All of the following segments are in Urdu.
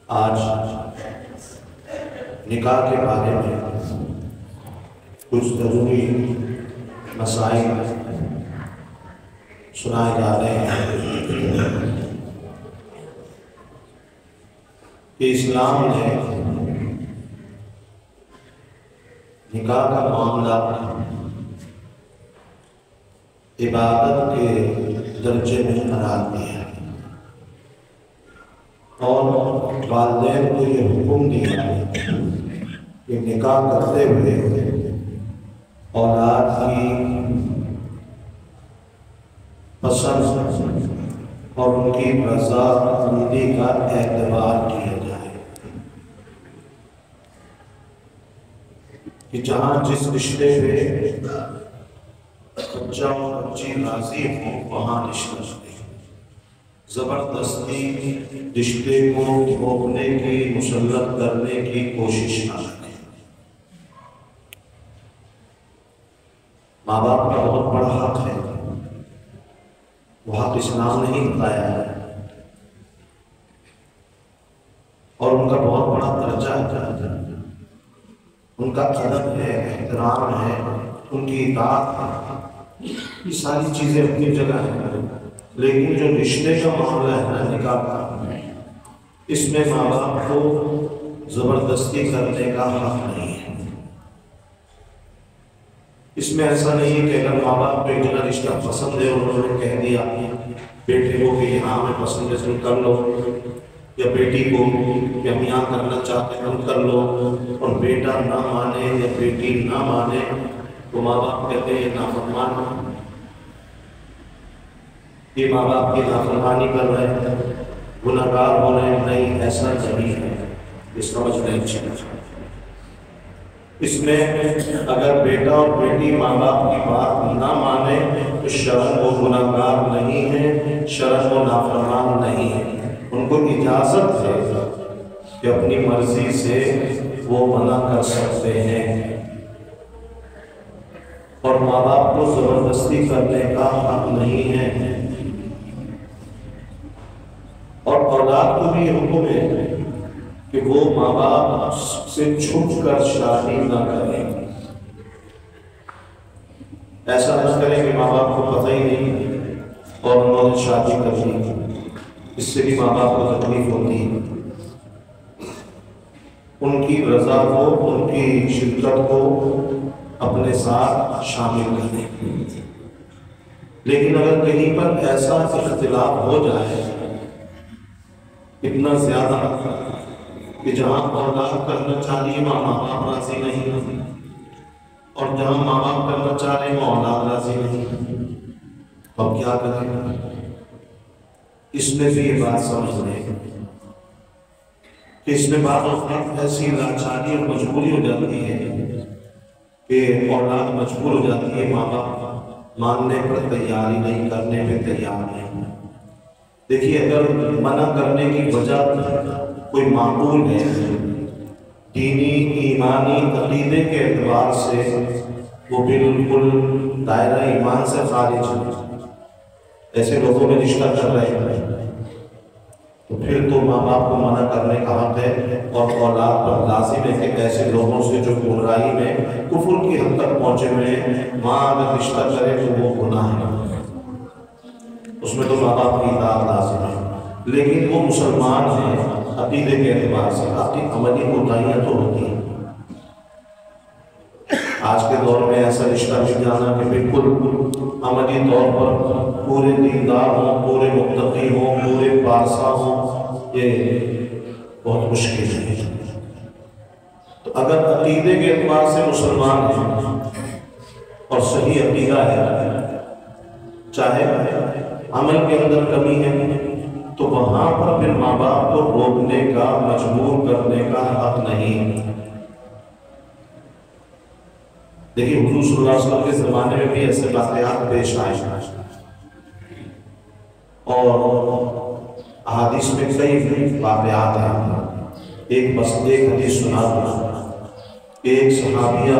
آج نکاح کے بارے میں کچھ ضروری مسائل سنائے جا رہے ہیں کہ اسلام نے نکاح کا معاملہ عبادت کے درجے میں قرار دیا اور والدین کو یہ حکم دیا کہ نکاح کرتے ہوئے اولاد کی پسند اور ان کی رضامندی کا اعتبار کیا جائے کہ جہاں جس رشتے پہ بچہ اور بچی راضی ہوں وہاں رشتہ دے، زبردستی رشتے کو روکنے کی، مسلط کرنے کی کوشش نہ کریں۔ ماں باپ کا بہت بڑا حق ہے، وہ حق اسلام نے ہی بتایا ہے اور ان کا بہت بڑا درجہ ہے، ان کا ادب ہے، احترام ہے، ان کی اطاعت ہے، یہ ساری چیزیں اپنی جگہ ہیں، لیکن جو رشتے کا معاملہ ہے نا نکاح کا، اس میں ماں باپ کو زبردستی کرنے کا حق نہیں ہے۔ اس میں ایسا نہیں ہے کہ اگر ماں باپ کو ایک جگہ رشتہ پسند ہے اور انہوں نے کہہ دیا بیٹے کو کہ یہاں میں پسند ہے کر لو، یا بیٹی کو کہ ہم یہاں کرنا چاہتے ہیں ہم کر لو، اور بیٹا نہ مانے یا بیٹی نہ مانے تو ماں باپ کہتے ہیں یہ نافرمان، یہ ماں باپ کی نافرمانی کر رہے ہیں، گناہگار ہو رہے ہیں۔ نہیں، ایسا نہیں ہے، اس کا مطلب نہیں چاہیے۔ اس میں اگر بیٹا اور بیٹی ماں باپ کی بات نہ مانے تو شرعاً وہ گناہگار نہیں ہے، شرعاً وہ نافرمان نہیں ہے، ان کو اجازت ہے کہ اپنی مرضی سے وہ منع کر سکتے ہیں، اور ماں باپ کو زبردستی کرنے کا حق نہیں ہے۔ اور اولاد کو بھی یہ حکم ہے کہ وہ ماں باپ سے چھپ کر شادی نہ کریں، ایسا نہ کریں کہ ماں باپ کو پتہ ہی نہیں اور انہوں نے شادی کر لی، اس سے بھی ماں باپ کو تکلیف ہوتی ہے۔ ان کی رضا کو، ان کی شدت کو اپنے ساتھ شامل کریں، لیکن اگر کہیں پر ایسا اختلاف ہو جائے اتنا زیادہ کہ جہاں اولاد کرنا چاہ رہی ہے وہاں ماں باپ راضی نہیں، اور جہاں ماں باپ کرنا چاہ رہے ہیں وہ اولاد راضی نہیں، اب کیا کریں؟ اس میں بھی یہ بات سمجھ لیں کہ اس میں بعض اوقات ایسی لاچاری اور مجبوری ہو جاتی ہے کہ اولاد مجبور ہو جاتی ہے، ماں باپ ماننے پر تیاری نہیں، کرنے پہ تیار نہیں۔ دیکھیے اگر منع کرنے کی وجہ کوئی معقول ہے، دینی ایمانی عقیدے کے اعتبار سے وہ بالکل دائرہ ایمان سے خارج ہے، ایسے لوگوں میں رشتہ کر رہے ہیں، تو پھر تو ماں باپ کو منع کرنے کا حق ہے، اور اولاد پر لازم ہے کہ ایسے لوگوں سے جو گمراہی میں کفر کی حد تک پہنچے ہوئے ہیں، ماں اگر رشتہ کرے تو وہ گناہ ہے، اس میں تو ماں باپ کی اطاعت لازم ہے، لیکن وہ مسلمان ہیں عقیدے کے اعتبار سے، اپنی عملی کوتاہیاں تو ہوتی ہیں۔ آج کے دور میں ایسا رشتہ مل جانا کہ بالکل عملی طور پر پورے دیندار ہوں، پورے متقی ہوں، پورے پارسا ہوں، یہ بہت مشکل ہے۔ تو اگر عقیدے کے اعتبار سے مسلمان ہیں اور صحیح عقیدہ ہے، چاہے عمل کے اندر کمی ہے، تو وہاں پر پھر ماں باپ کو روکنے کا، مجبور کرنے کا حق نہیں۔ دیکھیے حضور صلی اللہ علیہ وسلم کے زمانے میں بھی ایسے واقعات پیش آئے اور احادیث میں کئی واقعات ہیں۔ ایک حدیث سنا، ایک صحابیہ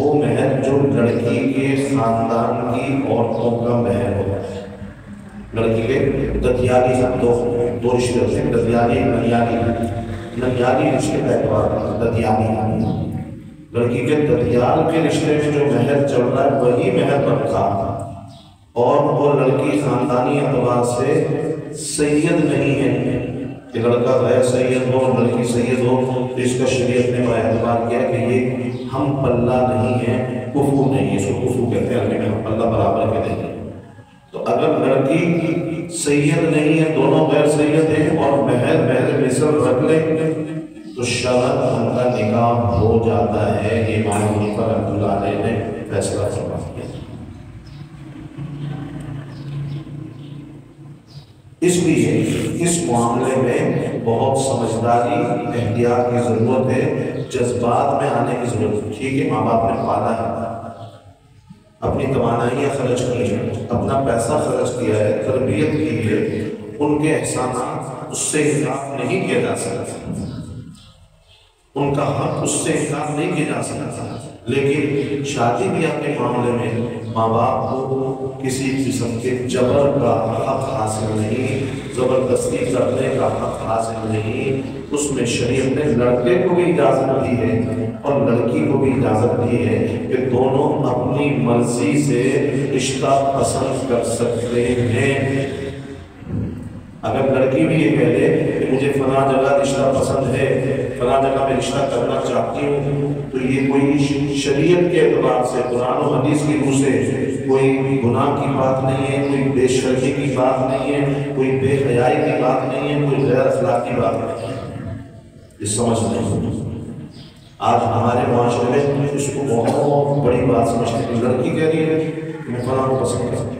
وہ مہر جو لڑکی کے خاندان کی عورتوں کا مہر ہوتا ہے. لڑکی کے ددیالی دو رشتے ہوتے ہیں، ددیالی ننیالی رشتے کا اعتبار ددیالی. لڑکی کے ددیال کے رشتے میں جو مہر چل رہا ہے وہی مہر رکھا، اور وہ لڑکی خاندانی اعتبار سے سید نہیں ہے کہ لڑکا غیر سید ہو لڑکی سید ہو، تو اس کا شریعت نے اعتبار کیا کہ یہ ہم پلہ نہیں ہے، کفو نہیں ہے. اس کو کفو کہتے ہیں، عربی میں ہم پلہ برابر کے دیں گے. تو اگر لڑکی سید نہیں ہے، دونوں غیر سید ہیں، اور مہر مثل رکھ لیں تو شرعاً ان کا نکاح ہو جاتا ہے. یہ امام حنیفہ رحمۃ اللہ علیہ نے فیصلہ فرما دیا. اس لیے اس معاملے میں بہت سمجھداری احتیاط کی ضرورت ہے، جذبات میں آنے کی ضرورت ہے. ٹھیک ہے، ماں باپ نے پالا ہے، اپنی توانائیاں خرچ کی ہیں، اپنا پیسہ خرچ کیا ہے، تربیت کی ہے، ان کے احسانات اس سے انکار نہیں کیا جا سکتا، ان کا حق اس سے انکار نہیں کیا جا سکتا. لیکن شادی بیاہ کے معاملے میں ماں باپ کو کسی قسم کے جبر کا حق حاصل نہیں، زبردستی کرنے کا حق حاصل نہیں. اس میں شریعت نے لڑکے کو بھی اجازت دی ہے اور لڑکی کو بھی اجازت دی ہے کہ دونوں اپنی مرضی سے رشتہ پسند کر سکتے ہیں. اگر لڑکی بھی یہ کہہ دے کہ مجھے فلاں جگہ رشتہ پسند ہے، فلاں جگہ میں رشتہ کرنا چاہتی ہوں، تو یہ کوئی شریعت کے اعتبار سے قرآن و حدیث کی روح سے کوئی گناہ کی بات نہیں ہے، کوئی بے شرمی کی بات نہیں ہے، کوئی بے حیائی کی بات نہیں ہے، کوئی غیر اخلاقی بات نہیں ہے. یہ سمجھ نہیں. آج ہمارے معاشرے میں اس کو بہت بڑی بات سمجھتے ہیں. لڑکی کہہ رہی ہے کہ میں فلاں کو پسند کرتی ہوں،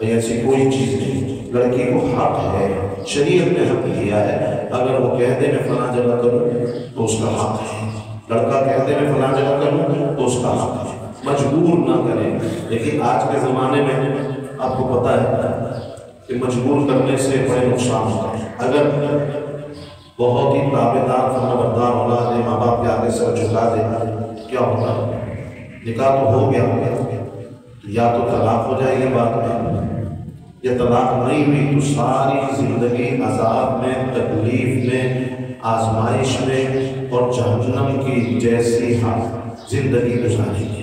ایسی کوئی چیز نہیں. لڑکی کو حق ہے، شریعت نے حق دیا ہے. اگر وہ کہہ دے میں فلاں جگہ کروں تو اس کا حق ہے، لڑکا کہہ دے میں فلاں جگہ کروں تو اس کا حق ہے. مجبور نہ کریں. لیکن آج کے زمانے میں آپ کو پتہ ہے کہ مجبور کرنے سے بڑے نقصان ہوتا ہے. اگر بہت ہی تابعدار فرمانبردار اولاد ماں باپ کے آگے سر جھکا دے کیا ہوتا ہے؟ نکاح تو ہو گیا، یا تو طلاق ہو جائے گی بعد میں، یا طلاق نہیں ہوئی تو ساری زندگی عذاب میں، تکلیف میں، آزمائش میں اور جہنم کی جیسی زندگی گزاریں گے.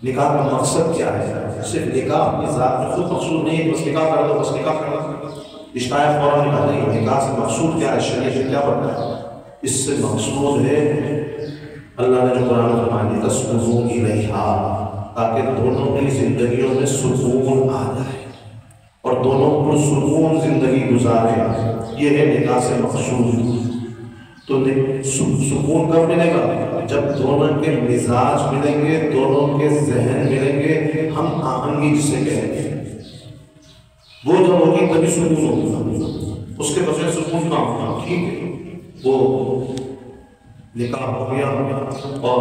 نکاح کا مقصد کیا ہے؟ صرف نکاح اپنی ذات میں خود مقصود نہیں، بس نکاح کر دو، بس نکاح کر دو، رشتہ فوراً نکاح نہیں. نکاح سے مقصود کیا ہے؟ شریعت میں کیا بتایا ہے؟ اس سے مقصود ہے اللہ نے جو قرآن میں فرمایا تسکنوا الیہا، تاکہ دونوں کی زندگیوں میں سکون آ جائے اور دونوں پرسکون زندگی گزارے. یہ ہے نکاح سے مقصود. تو سکون کب ملے گا؟ جب دونوں کے مزاج ملیں گے، دونوں کے ذہن ملیں گے، ہم آہنگی جسے کہیں گے، وہ جب ہوگی تبھی سکون ہوگا. اس کے بغیر سکون کہاں ہوگا؟ ٹھیک ہے، وہ نکاح ہو گیا اور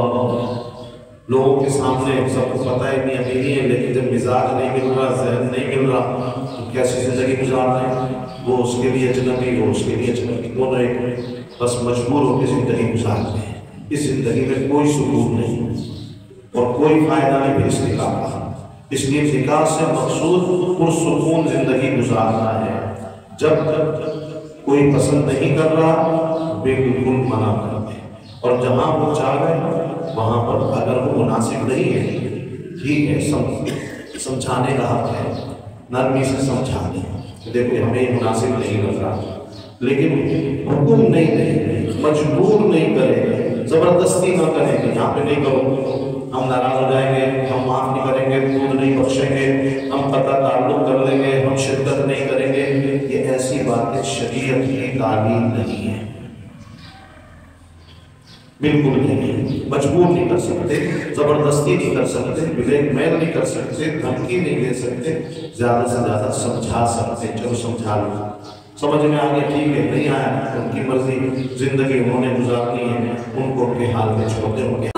لوگوں کے سامنے سب کو پتہ ہے کہ امینی ہے، لیکن جب مزاج نہیں مل رہا، ذہن نہیں مل رہا تو کیسی زندگی گزار رہے ہیں؟ وہ اس کے لیے اجنبی، وہ اس کے لیے اجنبی، دونوں ایک بس مجبور ہو کے زندگی گزارتے ہیں. اس زندگی میں کوئی سکون نہیں اور کوئی فائدہ نہیں پھر اس نکاح کا. اس لیے نکاح سے مقصود پرسکون زندگی گزارنا ہے. جب کوئی پسند نہیں کر رہا بالکل منع کر دیں، اور جہاں وہ چاہ رہے وہاں پر اگر وہ مناسب نہیں ہے ٹھیک ہے، سمجھانے کا حق ہے، نرمی سے سمجھا دیں، دیکھو ہمیں مناسب نہیں لگ رہا، لیکن حکم نہیں دیں، مجبور نہیں کریں، زبردستی نہ کریں کہ یہاں پہ نہیں کرو، ہم ناراض ہو جائیں گے، ہم معاف نہیں کریں گے، خود نہیں بخشیں گے، ہم قطع تعلق کر لیں گے، ہم شدت نہیں کریں گے. یہ ایسی باتیں شریعت کی تعلیم نہیں ہے، بالکل نہیں. مجبور نہیں کر سکتے، زبردستی نہیں کر سکتے، بلیک میل نہیں کر سکتے، دھمکی نہیں دے سکتے، زیادہ سے زیادہ سمجھا سکتے. چلو سمجھا لو، سمجھ میں آگے ٹھیک ہے، نہیں آیا ان کی مرضی، زندگی انہوں نے گزارنی ہے، ان کو ان کے حال میں چھوڑ دیں.